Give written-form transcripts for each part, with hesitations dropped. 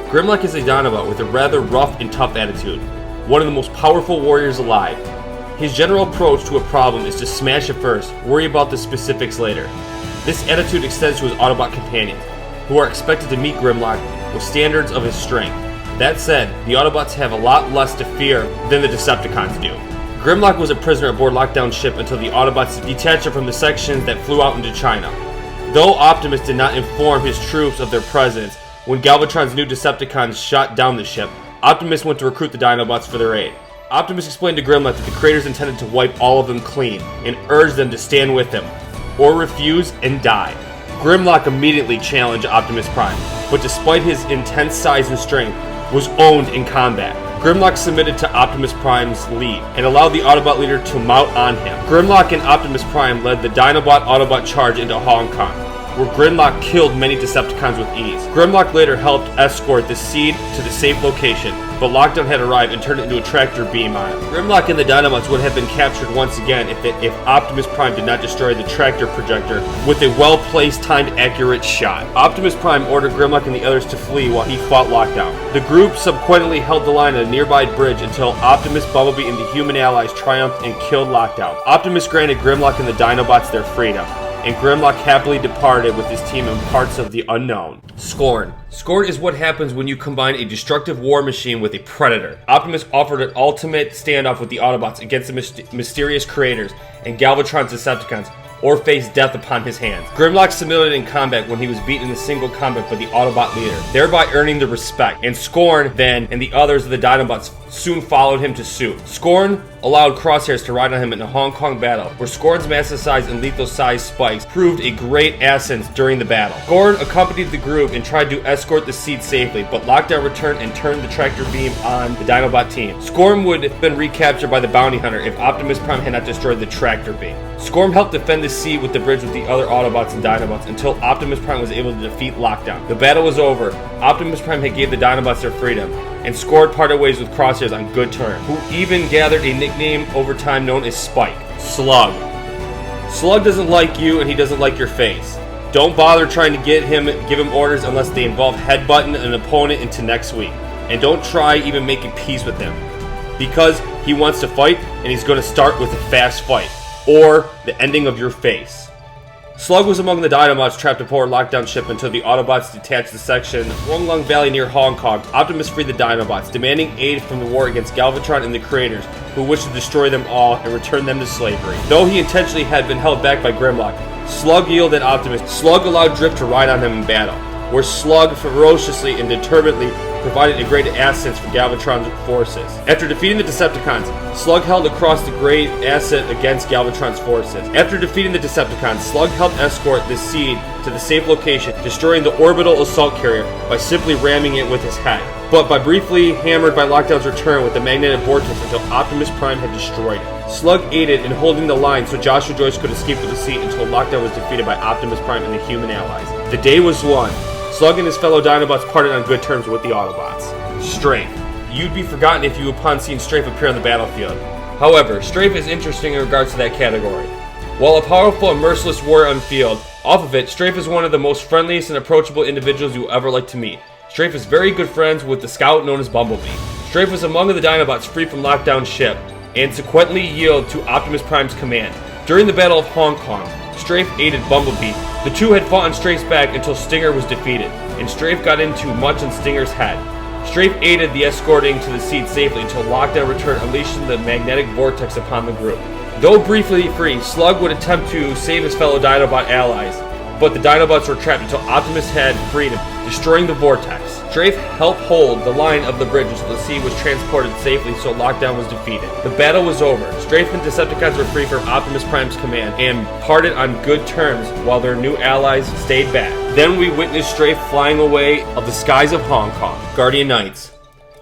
Grimlock is a Dinobot with a rather rough and tough attitude, one of the most powerful warriors alive. His general approach to a problem is to smash it first, worry about the specifics later. This attitude extends to his Autobot companions, who are expected to meet Grimlock with standards of his strength. That said, the Autobots have a lot less to fear than the Decepticons do. Grimlock was a prisoner aboard Lockdown's ship until the Autobots detached him from the sections that flew out into China. Though Optimus did not inform his troops of their presence, when Galvatron's new Decepticons shot down the ship, Optimus went to recruit the Dinobots for their aid. Optimus explained to Grimlock that the creators intended to wipe all of them clean, and urged them to stand with him, or refuse and die. Grimlock immediately challenged Optimus Prime, but despite his intense size and strength, was owned in combat. Grimlock submitted to Optimus Prime's lead, and allowed the Autobot leader to mount on him. Grimlock and Optimus Prime led the Dinobot Autobot charge into Hong Kong, where Grimlock killed many Decepticons with ease. Grimlock later helped escort the seed to the safe location, but Lockdown had arrived and turned it into a tractor beam on him. Grimlock and the Dinobots would have been captured once again if Optimus Prime did not destroy the tractor projector with a well-placed, timed, accurate shot. Optimus Prime ordered Grimlock and the others to flee while he fought Lockdown. The group subsequently held the line at a nearby bridge until Optimus, Bumblebee, and the human allies triumphed and killed Lockdown. Optimus granted Grimlock and the Dinobots their freedom, and Grimlock happily departed with his team in parts of the unknown. Scorn. Scorn is what happens when you combine a destructive war machine with a predator. Optimus offered an ultimate standoff with the Autobots against the mysterious creators and Galvatron's Decepticons, or face death upon his hands. Grimlock submitted in combat when he was beaten in a single combat by the Autobot leader, thereby earning the respect, and Scorn then and the others of the Dinobots soon followed him to suit. Scorn allowed Crosshairs to ride on him in a Hong Kong battle, where Scorn's massive size and lethal size spikes proved a great asset during the battle. Scorn accompanied the group and tried to escort the seed safely, but Lockdown returned and turned the tractor beam on the Dinobot team. Scorn would have been recaptured by the bounty hunter if Optimus Prime had not destroyed the tractor beam. Scorn helped defend the seed with the bridge with the other Autobots and Dinobots until Optimus Prime was able to defeat Lockdown. The battle was over. Optimus Prime had gave the Dinobots their freedom, and Scorn parted ways with Crosshairs on good terms, who even gathered a nickname over time known as Spike. Slug. Slug doesn't like you and he doesn't like your face. Don't bother trying to give him orders unless they involve headbutting an opponent into next week. And don't try even making peace with him, because he wants to fight and he's going to start with a fast fight, or the ending of your face. Slug was among the Dinobots trapped aboard Lockdown ship until the Autobots detached the section Huanglong Valley near Hong Kong. Optimus freed the Dinobots, demanding aid from the war against Galvatron and the creators, who wished to destroy them all and return them to slavery. Though he intentionally had been held back by Grimlock, Slug yielded Optimus. Slug allowed Drift to ride on him in battle, where Slug ferociously and determinedly provided a great assist for Galvatron's forces. After defeating the Decepticons, Slug held across the great asset against Galvatron's forces. After defeating the Decepticons, Slug helped escort the seed to the safe location, destroying the orbital assault carrier by simply ramming it with his head, but by briefly hammered by Lockdown's return with the magnetic vortex until Optimus Prime had destroyed it. Slug aided in holding the line so Joshua Joyce could escape with the seed until Lockdown was defeated by Optimus Prime and the human allies. The day was won. Slug and his fellow Dinobots parted on good terms with the Autobots. Strafe. You'd be forgotten if you upon seeing Strafe appear on the battlefield. However, Strafe is interesting in regards to that category. While a powerful and merciless warrior on field, off of it, Strafe is one of the most friendliest and approachable individuals you'll ever like to meet. Strafe is very good friends with the scout known as Bumblebee. Strafe was among the Dinobots free from Lockdown's ship, and subsequently yielded to Optimus Prime's command. During the Battle of Hong Kong, Strafe aided Bumblebee. The two had fought on Strafe's back until Stinger was defeated, and Strafe got into much on Stinger's head. Strafe aided the escorting to the seed safely until Lockdown returned, unleashing the magnetic vortex upon the group. Though briefly free, Slug would attempt to save his fellow Dinobot allies, but the Dinobots were trapped until Optimus had freed him, destroying the vortex. Strafe helped hold the line of the bridge until the seed was transported safely so Lockdown was defeated. The battle was over. Strafe and Decepticons were free from Optimus Prime's command and parted on good terms while their new allies stayed back. Then we witnessed Strafe flying away of the skies of Hong Kong. Guardian Knights.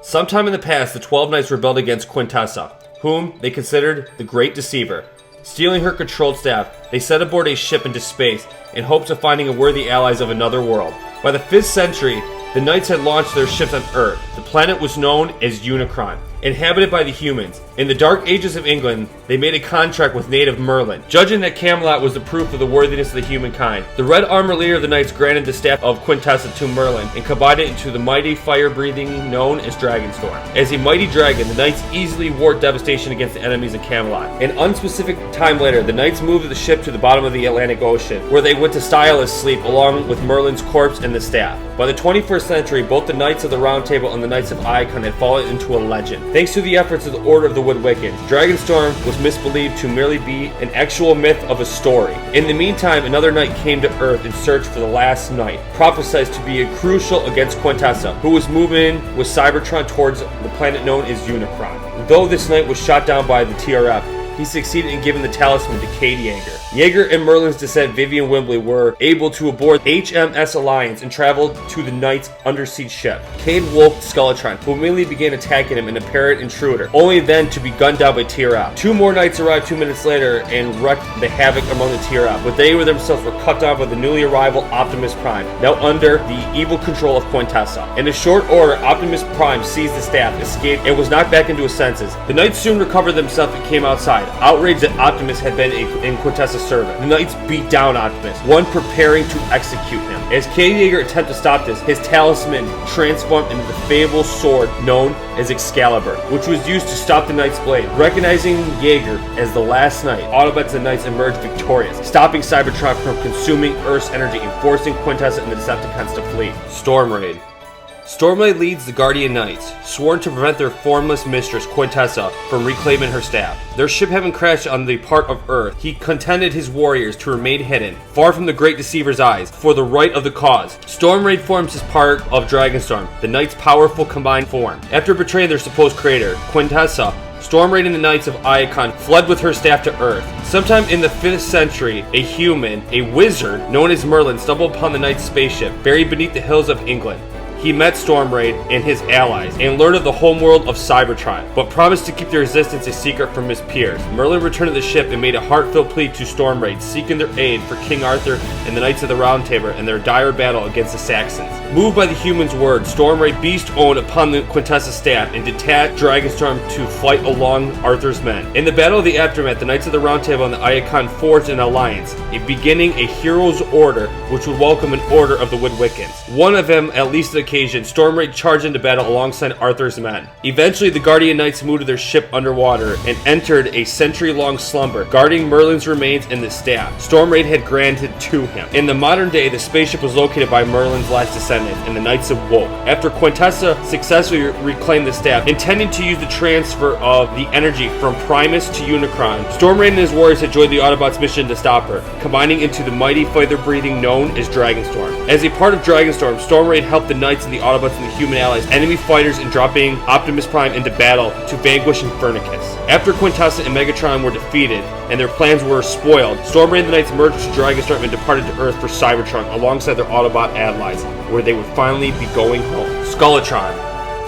Sometime in the past, the 12 Knights rebelled against Quintessa, whom they considered the Great Deceiver. Stealing her controlled staff, they set aboard a ship into space in hopes of finding a worthy allies of another world. By the 5th century, the Knights had launched their ships on Earth. The planet was known as Unicron, inhabited by the humans. In the Dark Ages of England, they made a contract with native Merlin, judging that Camelot was the proof of the worthiness of the humankind. The Red Armor leader of the Knights granted the staff of Quintessa to Merlin and combined it into the mighty fire-breathing known as Dragonstorm. As a mighty dragon, the Knights easily wrought devastation against the enemies of Camelot. An unspecific time later, the Knights moved the ship to the bottom of the Atlantic Ocean, where they went to styleless sleep along with Merlin's corpse and the staff. By the 21st century, both the Knights of the Round Table and the Knights of Iacon had fallen into a legend. Thanks to the efforts of the Order of the Woodwickens, Dragonstorm was misbelieved to merely be an actual myth of a story. In the meantime, another knight came to Earth in search for the last knight, prophesied to be crucial against Quintessa, who was moving with Cybertron towards the planet known as Unicron. Though this knight was shot down by the TRF, he succeeded in giving the talisman to Cade Yeager. Yeager and Merlin's descendant Vivian Wimbley were able to aboard HMS Alliance and traveled to the Knights' undersea ship. Cade woke Skeletron, who immediately began attacking him in a parrot intruder, only then to be gunned down by TRF. Two more Knights arrived 2 minutes later and wreaked the havoc among the TRF, but they themselves were cut down by the newly arrival Optimus Prime, now under the evil control of Quintessa. In a short order, Optimus Prime seized the staff, escaped, and was knocked back into his senses. The Knights soon recovered themselves and came outside, outraged that Optimus had been in Quintessa's servant. The Knights beat down Optimus, one preparing to execute him. As Cade Yeager attempted to stop this, his talisman transformed into the fabled sword known as Excalibur, which was used to stop the Knight's blade. Recognizing Yeager as the last knight, Autobots and Knights emerged victorious, stopping Cybertron from consuming Earth's energy and forcing Quintessa and the Decepticons to flee. Storm Raid. Storm Raid leads the Guardian Knights, sworn to prevent their formless mistress, Quintessa, from reclaiming her staff. Their ship having crashed on the part of Earth, he contended his warriors to remain hidden, far from the Great Deceiver's eyes, for the right of the cause. Storm Raid forms as part of Dragonstorm, the Knights' powerful combined form. After betraying their supposed creator, Quintessa, Storm Raid and the Knights of Iacon fled with her staff to Earth. Sometime in the 5th century, a human, a wizard, known as Merlin, stumbled upon the Knights' spaceship, buried beneath the hills of England. He met Storm Raid and his allies and learned of the homeworld of Cybertron, but promised to keep their existence a secret from his peers. Merlin returned to the ship and made a heartfelt plea to Storm Raid, seeking their aid for King Arthur and the Knights of the Round Table in their dire battle against the Saxons. Moved by the human's word, Storm Raid beast owned upon the Quintessa staff and detached Dragonstorm to fight along Arthur's men. In the Battle of the Aftermath, the Knights of the Round Table and the Iacon forged an alliance, beginning a hero's order which would welcome an order of the Woodwickens. One of them, at least the occasion, Storm Raid charged into battle alongside Arthur's men. Eventually, the Guardian Knights moved to their ship underwater and entered a century-long slumber, guarding Merlin's remains and the staff Storm Raid had granted to him. In the modern day, the spaceship was located by Merlin's last descendant, and the Knights awoke. After Quintessa successfully reclaimed the staff, intending to use the transfer of the energy from Primus to Unicron, Storm Raid and his warriors had joined the Autobots' mission to stop her, combining into the mighty fighter-breathing known as Dragonstorm. As a part of Dragonstorm, Storm Raid helped the Knights and the Autobots and the human allies, enemy fighters, and dropping Optimus Prime into battle to vanquish Infernicus. After Quintessa and Megatron were defeated and their plans were spoiled, Storm Raid and the Knights merged to Dragonstorm and departed to Earth for Cybertron alongside their Autobot allies, where they would finally be going home. Skeletron.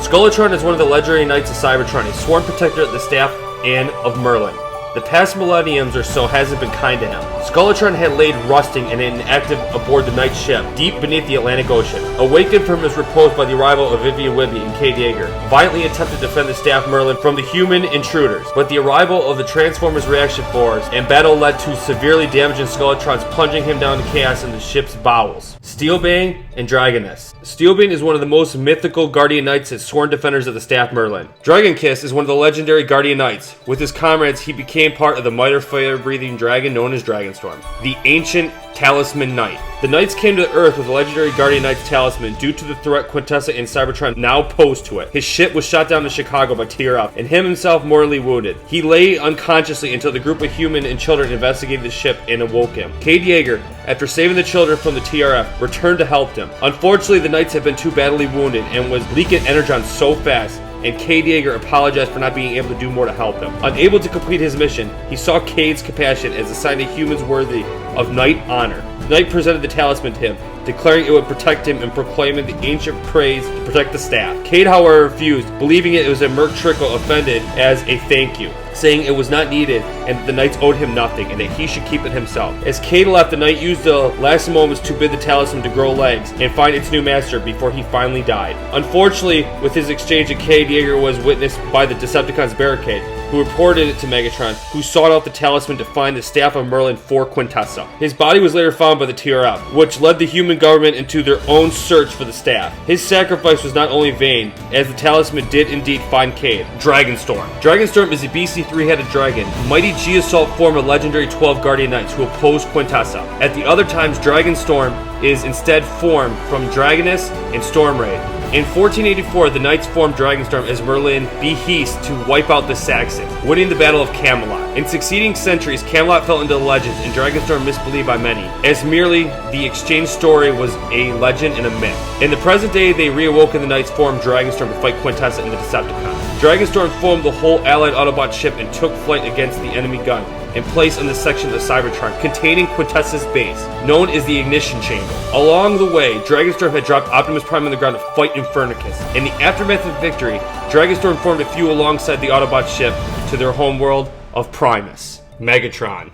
Skeletron is one of the legendary Knights of Cybertron, a sworn protector of the staff and of Merlin. The past millenniums or so hasn't been kind to him. Skeletron had laid rusting and inactive aboard the Knight's ship, deep beneath the Atlantic Ocean. Awakened from his repose by the arrival of Vivian Wimbley and Cade Yeager, violently attempted to defend the staff Merlin from the human intruders, but the arrival of the Transformers reaction force and battle led to severely damaging Skeletron's, plunging him down to chaos in the ship's bowels. Steelbane and Dragoness. Steelbane is one of the most mythical Guardian Knights and sworn defenders of the staff Merlin. Dragonkiss is one of the legendary Guardian Knights. With his comrades, he became part of the mighty fire-breathing dragon known as Dragonstorm, the Ancient Talisman Knight. The Knights came to the Earth with the legendary Guardian Knight's talisman due to the threat Quintessa and Cybertron now posed to it. His ship was shot down in Chicago by TRF, and him himself mortally wounded. He lay unconsciously until the group of human and children investigated the ship and awoke him. Cade Yeager, after saving the children from the TRF, returned to help them. Unfortunately, the Knights had been too badly wounded and was leaking energon so fast, and Cade Yeager apologized for not being able to do more to help him. Unable to complete his mission, he saw Cade's compassion as a sign of humans worthy of knight honor. The Knight presented the talisman to him, declaring it would protect him and proclaiming the ancient praise to protect the staff. Cade, however, refused, believing it was a merc trickle offended as a thank you. saying it was not needed and the Knights owed him nothing and that he should keep it himself. As Cade left, the Knight used the last moments to bid the talisman to grow legs and find its new master before he finally died. Unfortunately, with his exchange with Cade, Yeager was witnessed by the Decepticons' Barricade, who reported it to Megatron, who sought out the talisman to find the Staff of Merlin for Quintessa. His body was later found by the TRF, which led the human government into their own search for the staff. His sacrifice was not only vain, as the talisman did indeed find Cade. Dragonstorm. Dragonstorm is a beastly three-headed dragon, mighty G-Assault form of legendary 12 Guardian Knights who oppose Quintessa. At the other times, Dragonstorm is instead formed from Dragoness and Stormraid. In 1484, the Knights formed Dragonstorm as Merlin behests to wipe out the Saxons, winning the Battle of Camelot. In succeeding centuries, Camelot fell into the legends and Dragonstorm misbelieved by many, as merely the exchange story was a legend and a myth. In the present day, they reawoken the Knights formed Dragonstorm to fight Quintessa and the Decepticons. Dragonstorm formed the whole allied Autobot ship and took flight against the enemy gun, and placed on the section of Cybertron containing Quintessa's base, known as the Ignition Chamber. Along the way, Dragonstorm had dropped Optimus Prime on the ground to fight Infernicus. In the aftermath of victory, Dragonstorm formed a few alongside the Autobot ship to their homeworld of Primus. Megatron.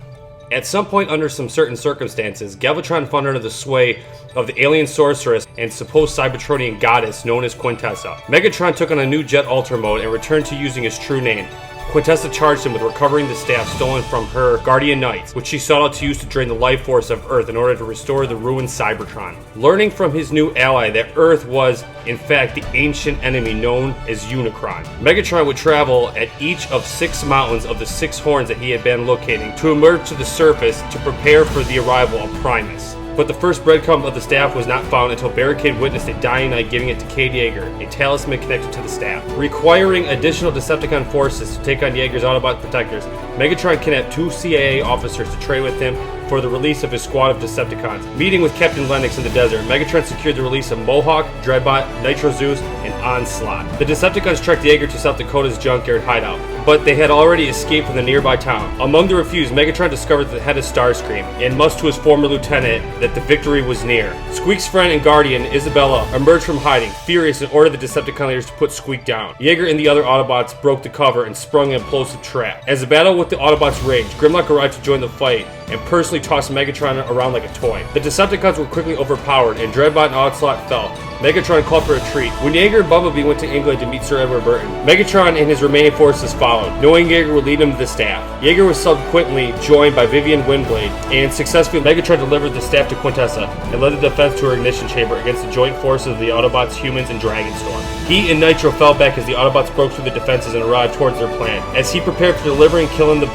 At some point under some certain circumstances, Galvatron fell under the sway of the alien sorceress and supposed Cybertronian goddess known as Quintessa. Megatron took on a new Jet Alter mode and returned to using his true name. Quintessa charged him with recovering the staff stolen from her Guardian Knights, which she sought out to use to drain the life force of Earth in order to restore the ruined Cybertron. Learning from his new ally that Earth was, in fact, the ancient enemy known as Unicron, Megatron would travel at each of 6 mountains of the 6 horns that he had been locating to emerge to the surface to prepare for the arrival of Primus. But the first breadcrumb of the staff was not found until Barricade witnessed a dying knight giving it to Cade Yeager, a talisman connected to the staff. Requiring additional Decepticon forces to take on Yeager's Autobot protectors, Megatron kidnapped 2 CAA officers to trade with him for the release of his squad of Decepticons. Meeting with Captain Lennox in the desert, Megatron secured the release of Mohawk, Dreadbot, Nitro Zeus, and Onslaught. The Decepticons trekked Yeager to South Dakota's junkyard hideout, but they had already escaped from the nearby town. Among the refused, Megatron discovered the head of Starscream, and much to his former lieutenant that the victory was near. Squeak's friend and guardian, Isabella, emerged from hiding, furious, and ordered the Decepticon leaders to put Squeak down. Yeager and the other Autobots broke the cover and sprung an implosive trap. As the battle with the Autobots raged, Grimlock arrived to join the fight and personally tossed Megatron around like a toy. The Decepticons were quickly overpowered, and Dreadbot and Onslaught fell. Megatron called for a retreat. When Yeager and Bumblebee went to England to meet Sir Edward Burton, Megatron and his remaining forces followed, knowing Yeager would lead him to the staff. Yeager was subsequently joined by Vivian Windblade, and successfully Megatron delivered the staff to Quintessa and led the defense to her ignition chamber against the joint forces of the Autobots, humans, and Dragonstorm. He and Nitro fell back as the Autobots broke through the defenses and arrived towards their plan. As he prepared for delivering and killing the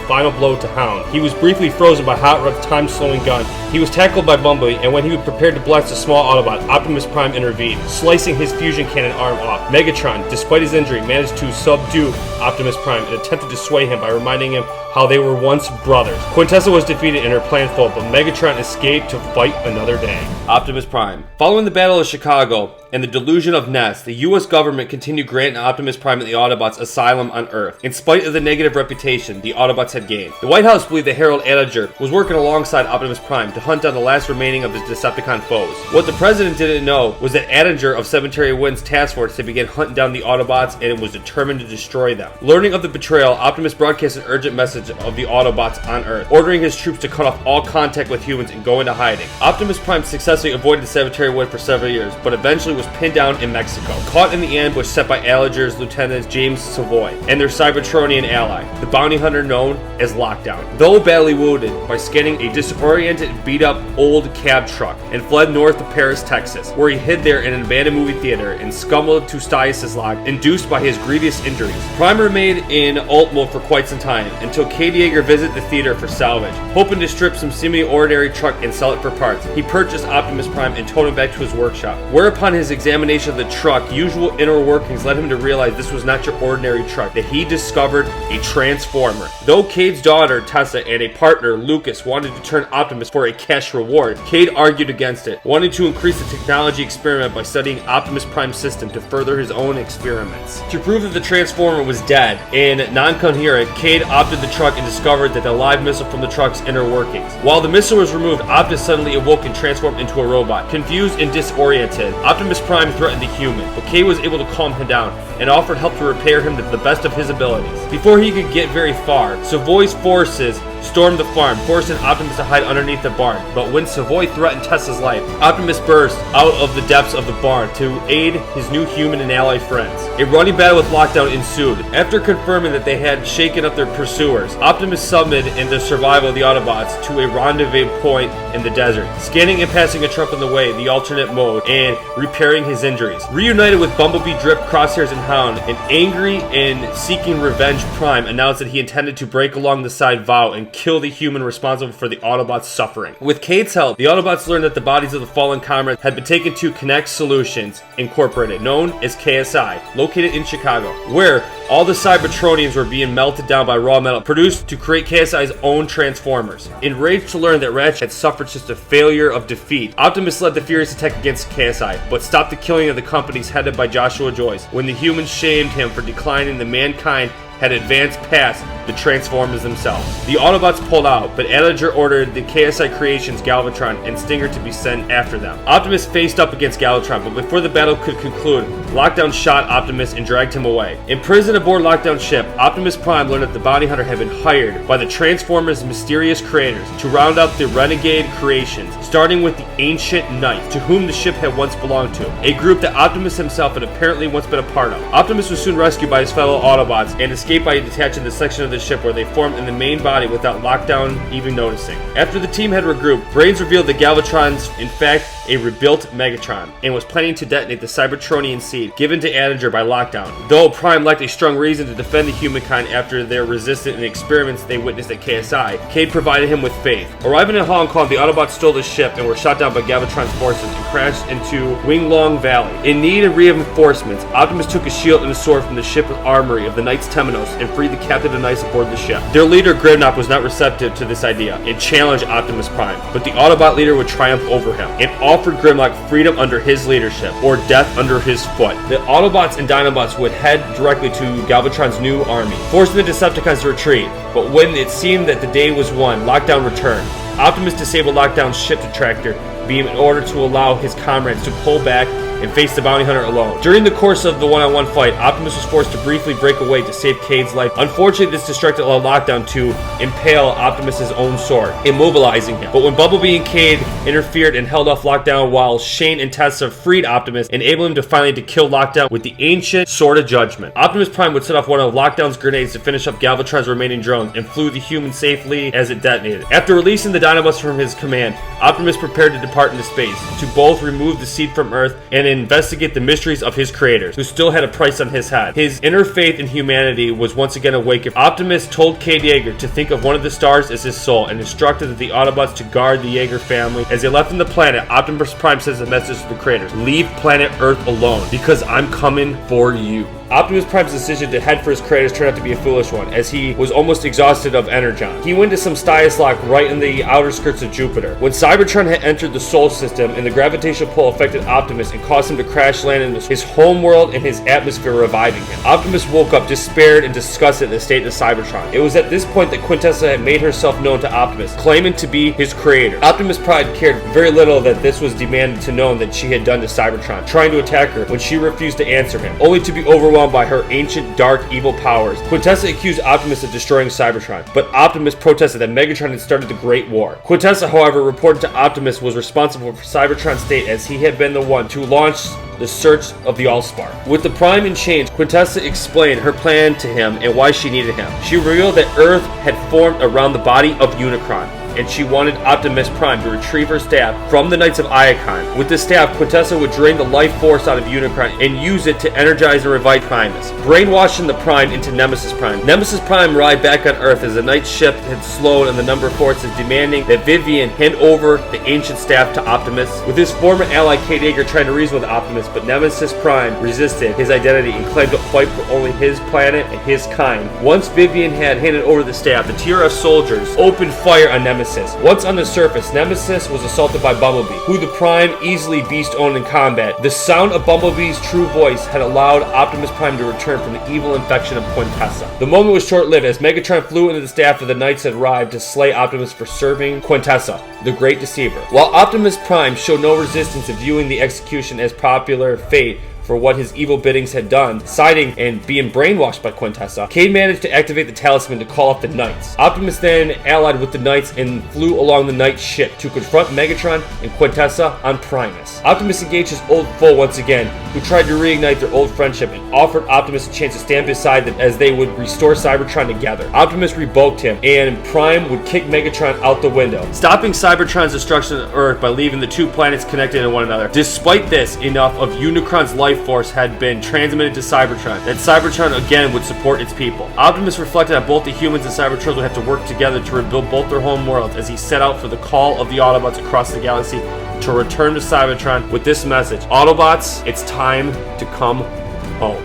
final blow to Hound, he was briefly frozen by Hot Rod's time-slowing gun. He was tackled by Bumblebee, and when he was prepared to blast a small Autobot, Optimus Prime intervened, slicing his fusion cannon arm off. Megatron, despite his injury, managed to subdue Optimus Prime and attempted to sway him by reminding him how they were once brothers. Quintessa was defeated and her plan failed, but Megatron escaped to fight another day. Optimus Prime. Following the Battle of Chicago and the delusion of Ness, the U.S. government continued granting Optimus Prime and the Autobots asylum on Earth, in spite of the negative reputation the Autobots had gained. The White House believed that Harold Attinger was working alongside Optimus Prime to hunt down the last remaining of his Decepticon foes. What the president didn't know was that Attinger of Cemetery Wind's task force had begun hunting down the Autobots and was determined to destroy them. Learning of the betrayal, Optimus broadcast an urgent message of the Autobots on Earth, ordering his troops to cut off all contact with humans and go into hiding. Optimus Prime successfully avoided the Cemetery Wind for several years, but eventually was pinned down in Mexico, caught in the ambush set by Attinger's lieutenants James Savoy and their Cybertronian ally, the bounty hunter known as Lockdown. Though badly wounded by scanning a disoriented, beat-up old cab truck, and fled north to Paris, Texas, where he hid there in an abandoned movie theater and scumbled to stasis lock induced by his grievous injuries. Prime remained in alt mode for quite some time until Cade Yeager visited the theater for salvage, hoping to strip some seemingly ordinary truck and sell it for parts. He purchased Optimus Prime and towed him back to his workshop, whereupon his examination of the truck usual inner workings led him to realize this was not your ordinary truck, that he discovered a transformer. Though Cade's daughter Tessa and a partner Lucas wanted to turn Optimus for a cash reward, Cade argued against it, wanting to increase the technology experiment by studying Optimus Prime's system to further his own experiments. To prove that the transformer was dead and non-coherent, Cade opted the truck truck and discovered that the live missile from the truck's inner workings. While the missile was removed, Optimus suddenly awoke and transformed into a robot. Confused and disoriented, Optimus Prime threatened the human, but Cade was able to calm him down and offered help to repair him to the best of his abilities. Before he could get very far, Savoy's forces stormed the farm, forcing Optimus to hide underneath the barn. But when Savoy threatened Tessa's life, Optimus burst out of the depths of the barn to aid his new human and ally friends. A running battle with Lockdown ensued. After confirming that they had shaken up their pursuers, Optimus summoned in the survival of the Autobots to a rendezvous point in the desert, scanning and passing a truck on the way, the alternate mode, and repairing his injuries. Reunited with Bumblebee, Drip, Crosshairs, and Hound, an angry and seeking revenge Prime announced that he intended to break along the side vow and kill the human responsible for the Autobots' suffering. With Cade's help, the Autobots learned that the bodies of the fallen comrades had been taken to Connect Solutions Incorporated, known as KSI, located in Chicago, where all the Cybertronians were being melted down by raw metal produced to create KSI's own Transformers. Enraged to learn that Ratchet had suffered just a failure of defeat, Optimus led the furious attack against KSI, but stopped the killing of the companies headed by Joshua Joyce when the humans shamed him for declining the mankind had advanced past the Transformers themselves. The Autobots pulled out, but Adager ordered the KSI creations Galvatron and Stinger to be sent after them. Optimus faced up against Galvatron, but before the battle could conclude, Lockdown shot Optimus and dragged him away. Imprisoned aboard Lockdown's ship, Optimus Prime learned that the bounty hunter had been hired by the Transformers' mysterious creators to round up the renegade creations, starting with the Ancient Knights, to whom the ship had once belonged to, a group that Optimus himself had apparently once been a part of. Optimus was soon rescued by his fellow Autobots and escaped by detaching the section of the ship where they formed in the main body without Lockdown even noticing. After the team had regrouped, Brains revealed that Galvatron's in fact a rebuilt Megatron and was planning to detonate the Cybertronian seed given to Adager by Lockdown. Though Prime lacked a strong reason to defend the humankind after their resistance and experiments they witnessed at KSI, Cade provided him with faith. Arriving in Hong Kong, the Autobots stole the ship and were shot down by Galvatron's forces and crashed into Winglong Valley. In need of reinforcements, Optimus took a shield and a sword from the ship's armory of the Knights Temenos and freed the captain of Knights aboard the ship. Their leader Grimnock was not receptive to this idea and challenged Optimus Prime, but the Autobot leader would triumph over him and offered Grimlock freedom under his leadership or death under his foot. The Autobots and Dinobots would head directly to Galvatron's new army, forcing the Decepticons to retreat. But when it seemed that the day was won, Lockdown returned. Optimus disabled Lockdown's ship detractor beam in order to allow his comrades to pull back and face the bounty hunter alone. During the course of the one-on-one fight, Optimus was forced to briefly break away to save Cade's life. Unfortunately, this distracted Lockdown to impale Optimus' own sword, immobilizing him. But when Bumblebee and Cade interfered and held off Lockdown while Shane and Tessa freed Optimus, enabling him to finally kill Lockdown with the ancient Sword of Judgment. Optimus Prime would set off one of Lockdown's grenades to finish up Galvatron's remaining drones and flew the human safely as it detonated. After releasing the Dinobots from his command, Optimus prepared to depart into space to both remove the seed from Earth and investigate the mysteries of his creators, who still had a price on his head. His inner faith in humanity was once again awakened. Optimus told Cade Yeager to think of one of the stars as his soul and instructed the Autobots to guard the Yeager family. As they left on the planet, Optimus Prime sends a message to the creators: "Leave planet Earth alone, because I'm coming for you." Optimus Prime's decision to head for his creators turned out to be a foolish one, as he was almost exhausted of Energon. He went to some Lock right in the outer skirts of Jupiter. When Cybertron had entered the Sol system and the gravitational pull affected Optimus and caused him to crash land in his homeworld and his atmosphere, reviving him, Optimus woke up despaired and disgusted at the state of Cybertron. It was at this point that Quintessa had made herself known to Optimus, claiming to be his creator. Optimus Prime cared very little that this was demanded to know that she had done to Cybertron, trying to attack her when she refused to answer him, only to be overwhelmed by her ancient, dark, evil powers. Quintessa accused Optimus of destroying Cybertron, but Optimus protested that Megatron had started the Great War. Quintessa, however, reported to Optimus was responsible for Cybertron's state, as he had been the one to launch the search of the Allspark. With the Prime in chains, Quintessa explained her plan to him and why she needed him. She revealed that Earth had formed around the body of Unicron, and she wanted Optimus Prime to retrieve her staff from the Knights of Iacon. With the staff, Quintessa would drain the life force out of Unicron and use it to energize and revive Primus, brainwashing the Prime into Nemesis Prime. Nemesis Prime arrived back on Earth as the Knights ship had slowed on the number of forces, demanding that Vivian hand over the ancient staff to Optimus. With his former ally Cade Yeager trying to reason with Optimus, but Nemesis Prime resisted his identity and claimed to fight for only his planet and his kind. Once Vivian had handed over the staff, the TRF soldiers opened fire on Nemesis Nemesis. Once on the surface, Nemesis was assaulted by Bumblebee, who the Prime easily beast-owned in combat. The sound of Bumblebee's true voice had allowed Optimus Prime to return from the evil infection of Quintessa. The moment was short-lived as Megatron flew into the staff of the Knights had arrived to slay Optimus for serving Quintessa, the Great Deceiver. While Optimus Prime showed no resistance in viewing the execution as popular fate for what his evil biddings had done, siding and being brainwashed by Quintessa, Cade managed to activate the talisman to call off the Knights. Optimus then allied with the Knights and flew along the Knight ship to confront Megatron and Quintessa on Primus. Optimus engaged his old foe once again, who tried to reignite their old friendship and offered Optimus a chance to stand beside them as they would restore Cybertron together. Optimus rebuked him, and Prime would kick Megatron out the window, stopping Cybertron's destruction of Earth by leaving the two planets connected to one another. Despite this, enough of Unicron's life force had been transmitted to Cybertron that Cybertron again would support its people. Optimus reflected that both the humans and Cybertrons would have to work together to rebuild both their home worlds as he set out for the call of the Autobots across the galaxy to return to Cybertron with this message: Autobots, it's time to come home.